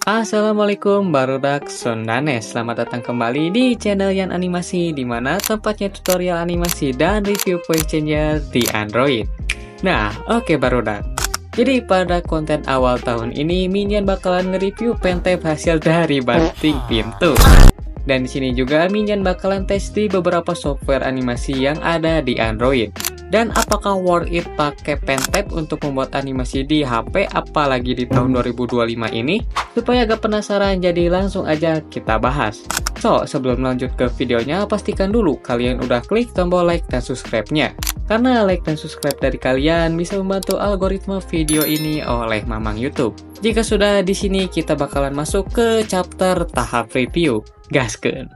Assalamualaikum barudak Sondanes. Selamat datang kembali di channel Yan Animasi, di mana tempatnya tutorial animasi dan review voice changer di Android. Nah, oke barudak. Jadi pada konten awal tahun ini Minion bakalan nge-review pentap hasil dari banting pintu. Dan di sini juga Minion bakalan tes di beberapa software animasi yang ada di Android. Dan apakah worth it pakai pentap untuk membuat animasi di HP, apalagi di tahun 2025 ini? Supaya agak penasaran, jadi langsung aja kita bahas. So, sebelum lanjut ke videonya, pastikan dulu kalian udah klik tombol like dan subscribe-nya. Karena like dan subscribe dari kalian bisa membantu algoritma video ini oleh Mamang YouTube. Jika sudah di sini, kita bakalan masuk ke chapter tahap review. Gaskeun!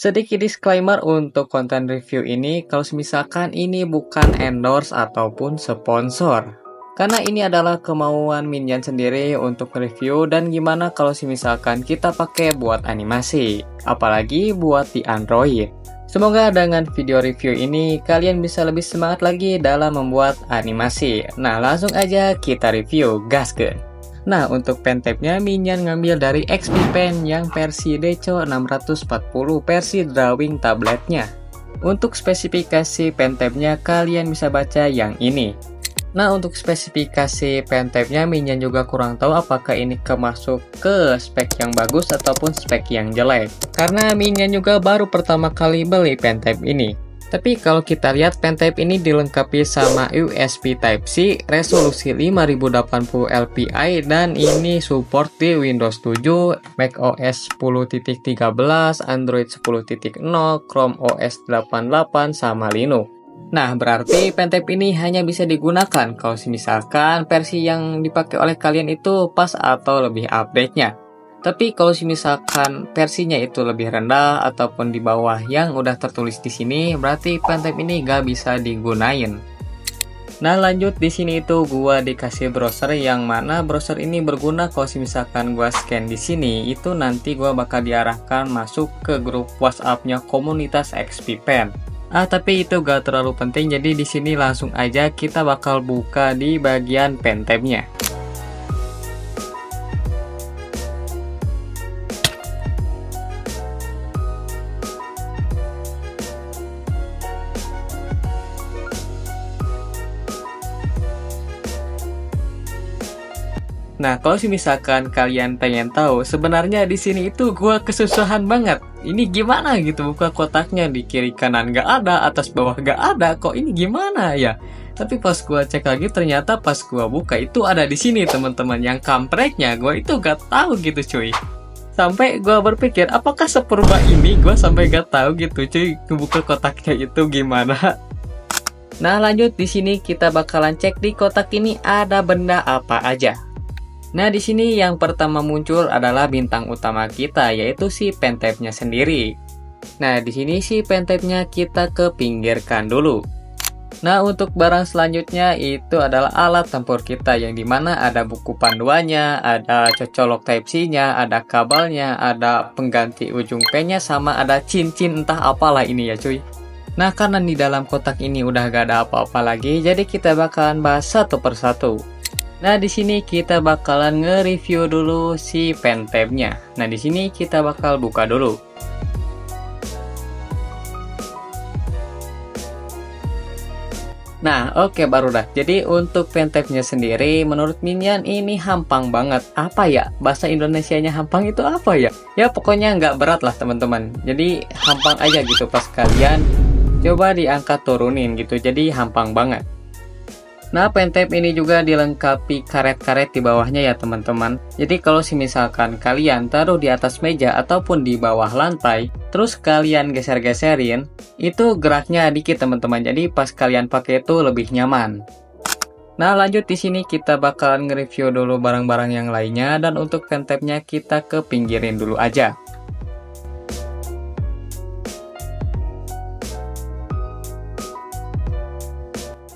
Sedikit disclaimer untuk konten review ini, kalau misalkan ini bukan endorse ataupun sponsor. Karena ini adalah kemauan Minion sendiri untuk review dan gimana kalau misalkan kita pakai buat animasi, apalagi buat di Android. Semoga dengan video review ini kalian bisa lebih semangat lagi dalam membuat animasi. Nah, langsung aja kita review, gaskeun! Nah, untuk pentapnya Minion ngambil dari XP Pen yang versi Deco 640 versi drawing tabletnya. Untuk spesifikasi pentapnya kalian bisa baca yang ini. Nah, untuk spesifikasi pentapnya Minion juga kurang tahu apakah ini kemasuk ke spek yang bagus ataupun spek yang jelek. Karena Minion juga baru pertama kali beli pentap ini. Tapi kalau kita lihat pentap ini dilengkapi sama USB Type-C, resolusi 5080 LPI, dan ini support di Windows 7, macOS 10.13, Android 10.0, Chrome OS 88, sama Linux. Nah, berarti pentap ini hanya bisa digunakan kalau misalkan versi yang dipakai oleh kalian itu pas atau lebih update-nya. Tapi kalau misalkan versinya itu lebih rendah ataupun di bawah yang udah tertulis di sini, berarti pentap ini gak bisa digunain. Nah, lanjut di sini itu gua dikasih browser yang mana browser ini berguna kalau misalkan gua scan di sini itu nanti gua bakal diarahkan masuk ke grup WhatsApp-nya komunitas XP Pen. Tapi itu gak terlalu penting, jadi di sini langsung aja kita bakal buka di bagian pentapnya. Nah, kalau misalkan kalian pengen tahu, sebenarnya di sini itu gua kesusahan banget. Ini gimana gitu buka kotaknya, di kiri kanan gak ada, atas bawah gak ada. Kok ini gimana ya? Tapi pas gua cek lagi ternyata pas gua buka itu ada di sini, teman-teman. Yang kampretnya gua itu gak tahu gitu, cuy. Sampai gua berpikir, apakah sepurba ini gua sampai gak tahu gitu, cuy, ngebuka kotaknya itu gimana? Nah, lanjut di sini kita bakalan cek di kotak ini ada benda apa aja. Nah, di sini yang pertama muncul adalah bintang utama kita, yaitu si pentapnya sendiri. Nah, di sini si pentapnya kita kepinggirkan dulu. Nah, untuk barang selanjutnya itu adalah alat tempur kita, yang dimana ada buku panduannya, ada cocolok Type-C-nya, ada kabelnya, ada pengganti ujung pennya, sama ada cincin entah apalah ini ya cuy. Nah, karena di dalam kotak ini udah gak ada apa-apa lagi, jadi kita bakalan bahas satu persatu. Nah, di sini kita bakalan nge-review dulu si pentapnya. Nah, di sini kita bakal buka dulu. Nah, oke barudak. Jadi untuk pentapnya sendiri menurut Minion ini hampang banget. Apa ya? Bahasa Indonesianya hampang itu apa ya? Ya pokoknya nggak berat lah teman-teman. Jadi hampang aja gitu pas kalian coba diangkat turunin gitu. Jadi hampang banget. Nah, pentap ini juga dilengkapi karet-karet di bawahnya ya teman-teman. Jadi kalau misalkan kalian taruh di atas meja ataupun di bawah lantai, terus kalian geser-geserin, itu geraknya dikit teman-teman. Jadi pas kalian pakai itu lebih nyaman. Nah, lanjut di sini kita bakalan nge-review dulu barang-barang yang lainnya, dan untuk pentapnya kita kepinggirin dulu aja.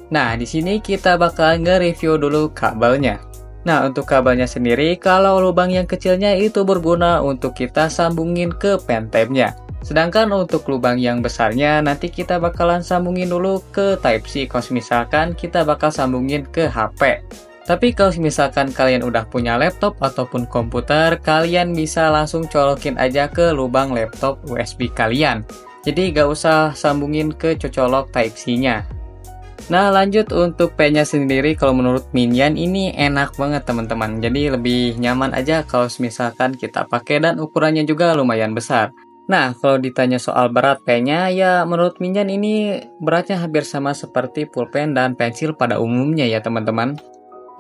Nah, di sini kita bakal nge-review dulu kabelnya. Nah, untuk kabelnya sendiri, kalau lubang yang kecilnya itu berguna untuk kita sambungin ke pentapnya. Sedangkan untuk lubang yang besarnya nanti kita bakalan sambungin dulu ke Type-C kalau misalkan kita bakal sambungin ke HP. Tapi kalau misalkan kalian udah punya laptop ataupun komputer, kalian bisa langsung colokin aja ke lubang laptop USB kalian. Jadi gak usah sambungin ke cocolok Type-C-nya. Nah lanjut untuk pen-nya sendiri, kalau menurut Minion ini enak banget teman-teman. Jadi lebih nyaman aja kalau misalkan kita pakai dan ukurannya juga lumayan besar. Nah kalau ditanya soal berat pen-nya, ya menurut Minion ini beratnya hampir sama seperti pulpen dan pensil pada umumnya ya teman-teman.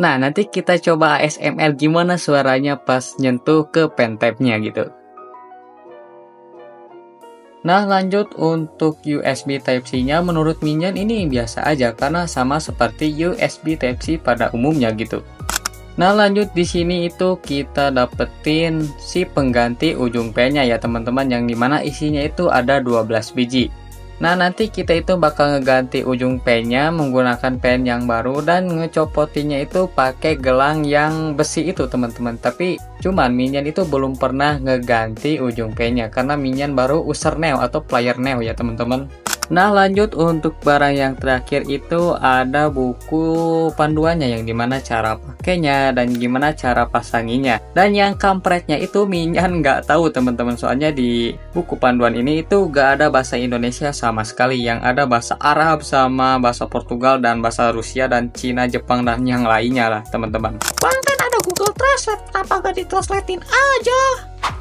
Nah nanti kita coba ASMR gimana suaranya pas nyentuh ke pen tab-nya gitu. Nah lanjut untuk USB Type-C-nya menurut Minion ini biasa aja karena sama seperti USB Type-C pada umumnya gitu. Nah lanjut di sini itu kita dapetin si pengganti ujung pen-nya ya teman-teman, yang dimana isinya itu ada 12 biji. Nah nanti kita itu bakal ngeganti ujung pen-nya menggunakan pen yang baru dan ngecopotinnya itu pakai gelang yang besi itu teman-teman. Tapi cuman Minion itu belum pernah ngeganti ujung pen-nya karena Minion baru user new atau player new ya teman-teman. Nah lanjut untuk barang yang terakhir itu ada buku panduannya yang dimana cara pakainya dan gimana cara pasanginya. Dan yang kampretnya itu Minion nggak tahu teman-teman, soalnya di buku panduan ini itu nggak ada bahasa Indonesia sama sekali, yang ada bahasa Arab sama bahasa Portugal dan bahasa Rusia dan Cina, Jepang dan yang lainnya lah teman-teman. Bang kan ada Google Translate, kenapa gak ditranslatein aja?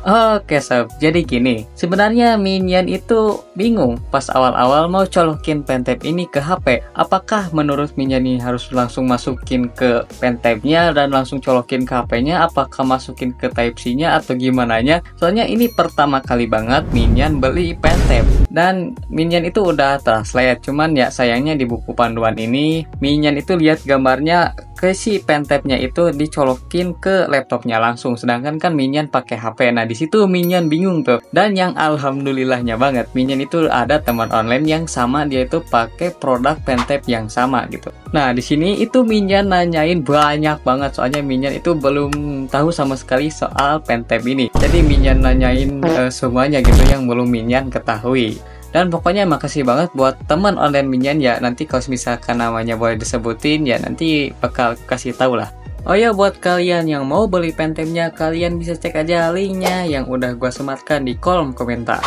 Oke sob, jadi gini, sebenarnya Minion itu bingung pas awal-awal mau colokin pen tab ini ke HP. Apakah menurut Minion ini harus langsung masukin ke pen tab-nya dan langsung colokin ke HP-nya, apakah masukin ke Type-C-nya atau gimana nya? Soalnya ini pertama kali banget Minion beli pen tab dan Minion itu udah translate, cuman ya sayangnya di buku panduan ini Minion itu lihat gambarnya ke si pen tab-nya itu dicolokin ke laptopnya langsung, sedangkan kan Minion pakai HP. Nah di situ Minion bingung tuh. Dan yang alhamdulillahnya banget, Minion itu ada teman online yang sama, dia itu pakai produk pen tab yang sama gitu. Nah di sini itu Minion nanyain banyak banget, soalnya Minion itu belum tahu sama sekali soal pen tab ini. Jadi Minion nanyain semuanya gitu yang belum Minion ketahui. Dan pokoknya makasih banget buat teman online Minion ya, nanti kalau misalkan namanya boleh disebutin ya nanti bakal kasih tahu lah. Oh ya, buat kalian yang mau beli pen tab-nya, kalian bisa cek aja linknya yang udah gua sematkan di kolom komentar.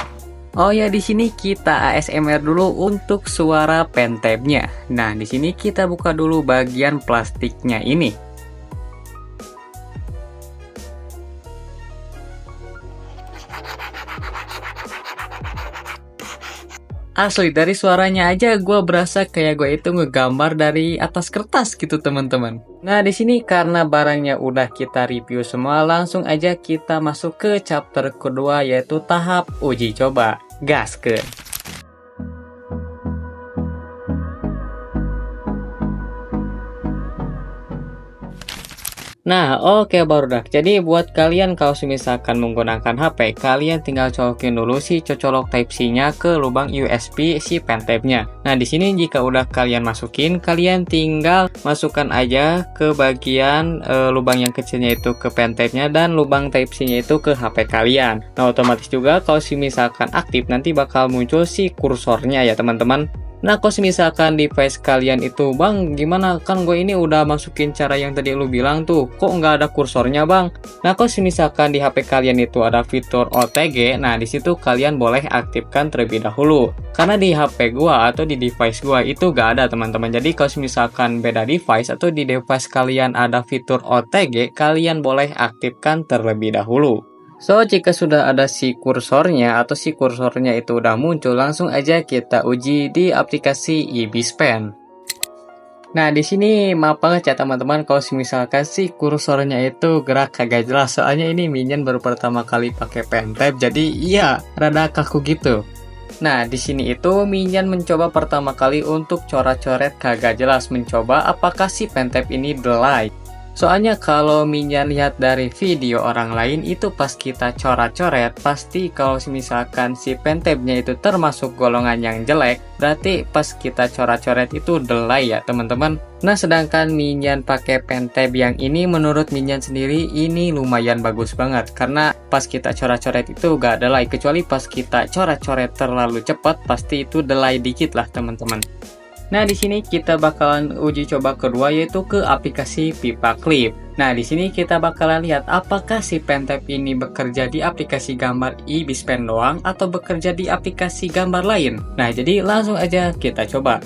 Oh ya, di sini kita ASMR dulu untuk suara pen tab-nya. Nah di sini kita buka dulu bagian plastiknya ini. Asli dari suaranya aja gue berasa kayak gue itu ngegambar dari atas kertas gitu teman-teman. Nah di sini karena barangnya udah kita review semua, langsung aja kita masuk ke chapter kedua yaitu tahap uji coba. Gaskeun. Nah oke barudak, jadi buat kalian kalau misalkan menggunakan HP, kalian tinggal colokin dulu si cocolok Type-C nya ke lubang USB si pen tab-nya. Nah di sini jika udah kalian masukin, kalian tinggal masukkan aja ke bagian lubang yang kecilnya itu ke pen tab-nya dan lubang Type-C nya itu ke HP kalian. Nah otomatis juga kalau misalkan aktif nanti bakal muncul si kursornya ya teman-teman. Nah kalau misalkan device kalian itu, bang gimana kan gue ini udah masukin cara yang tadi lu bilang tuh, kok nggak ada kursornya bang? Nah kalau misalkan di HP kalian itu ada fitur OTG, nah disitu kalian boleh aktifkan terlebih dahulu. Karena di HP gua atau di device gua itu gak ada teman-teman. Jadi kalau misalkan beda device atau di device kalian ada fitur OTG, kalian boleh aktifkan terlebih dahulu. So, jika sudah ada si kursornya atau si kursornya itu udah muncul, langsung aja kita uji di aplikasi eBisPen. Nah, di sini maaf banget ya teman-teman kalau misalkan si kursornya itu gerak kagak jelas. Soalnya ini Minion baru pertama kali pakai pen tab, jadi iya rada kaku gitu. Nah, di sini itu Minion mencoba pertama kali untuk coret-coret kagak jelas, mencoba apakah si pen tab ini delay. Soalnya kalau Minion lihat dari video orang lain itu pas kita coret-coret, pasti kalau misalkan si pentabnya itu termasuk golongan yang jelek, berarti pas kita coret-coret itu delay ya teman-teman. Nah sedangkan Minion pakai pentab yang ini menurut Minion sendiri ini lumayan bagus banget, karena pas kita coret-coret itu gak delay, kecuali pas kita coret-coret terlalu cepat pasti itu delay dikit lah teman-teman. Nah, di sini kita bakalan uji coba kedua yaitu ke aplikasi Pipa Clip. Nah, di sini kita bakalan lihat apakah si pentab ini bekerja di aplikasi gambar eBispen doang atau bekerja di aplikasi gambar lain. Nah, jadi langsung aja kita coba.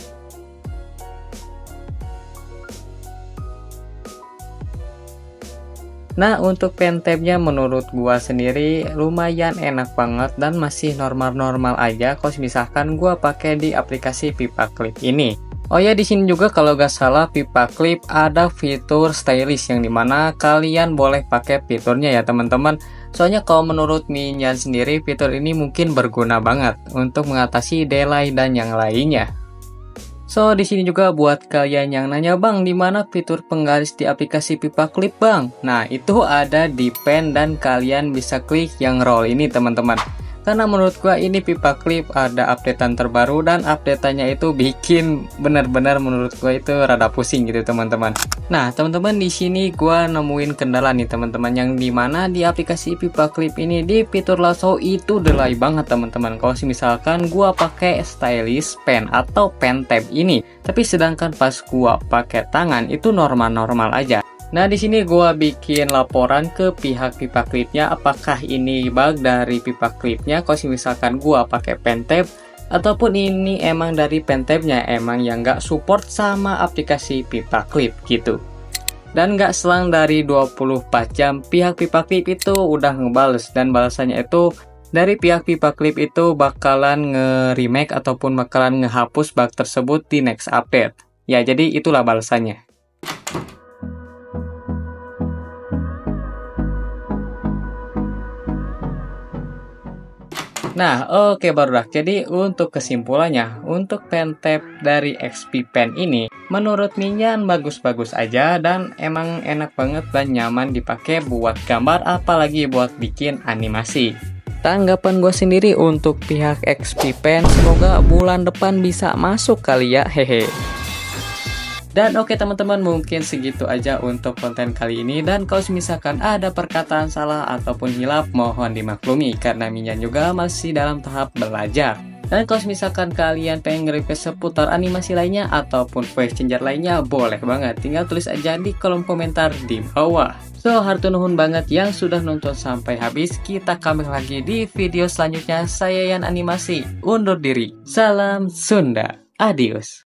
Nah, untuk pentabnya menurut gua sendiri lumayan enak banget dan masih normal-normal aja kalau misalkan gua pakai di aplikasi Pipa Clip ini. Oh ya, di sini juga kalau gak salah Pipa Clip ada fitur stylish yang dimana kalian boleh pakai fiturnya ya teman-teman. Soalnya kalau menurut Minion sendiri fitur ini mungkin berguna banget untuk mengatasi delay dan yang lainnya. So, di sini juga buat kalian yang nanya, "Bang, di mana fitur penggaris di aplikasi Pipa Clip, Bang?" Nah, itu ada di pen dan kalian bisa klik yang roll ini, teman-teman. Karena menurut gua ini Pipa Clip ada updatean terbaru dan updateannya itu bikin benar-benar menurut gua itu rada pusing gitu, teman-teman. Nah, teman-teman di sini gua nemuin kendala nih, teman-teman, yang dimana di aplikasi Pipa Clip ini di fitur lasso itu delay banget, teman-teman. Kalau misalkan gua pakai stylish pen atau pen tab ini, tapi sedangkan pas gua pakai tangan itu normal-normal aja. Nah, di sini gua bikin laporan ke pihak Pipa Clipnya apakah ini bug dari Pipa Clipnya kalau misalkan gua pakai pen tab ataupun ini emang dari pen tabnya emang yang nggak support sama aplikasi Pipa Clip gitu. Dan nggak selang dari 24 jam pihak Pipa Clip itu udah ngebales, dan balasannya itu dari pihak Pipa Clip itu bakalan nge-remake ataupun bakalan ngehapus bug tersebut di next update. Ya, jadi itulah balasannya. Nah, oke barudak. Jadi untuk kesimpulannya, untuk pen tab dari XP Pen ini menurut Minion bagus-bagus aja dan emang enak banget dan nyaman dipakai buat gambar apalagi buat bikin animasi. Tanggapan gue sendiri untuk pihak XP Pen, semoga bulan depan bisa masuk kali ya, hehe. Dan oke teman-teman, mungkin segitu aja untuk konten kali ini. Dan kalau misalkan ada perkataan salah ataupun hilaf, mohon dimaklumi karena Minion juga masih dalam tahap belajar. Dan kalau misalkan kalian pengen nge-request seputar animasi lainnya ataupun voice changer lainnya, boleh banget, tinggal tulis aja di kolom komentar di bawah. So, hartu nuhun banget yang sudah nonton sampai habis. Kita kembali lagi di video selanjutnya. Saya Yan Animasi undur diri. Salam Sunda. Adios.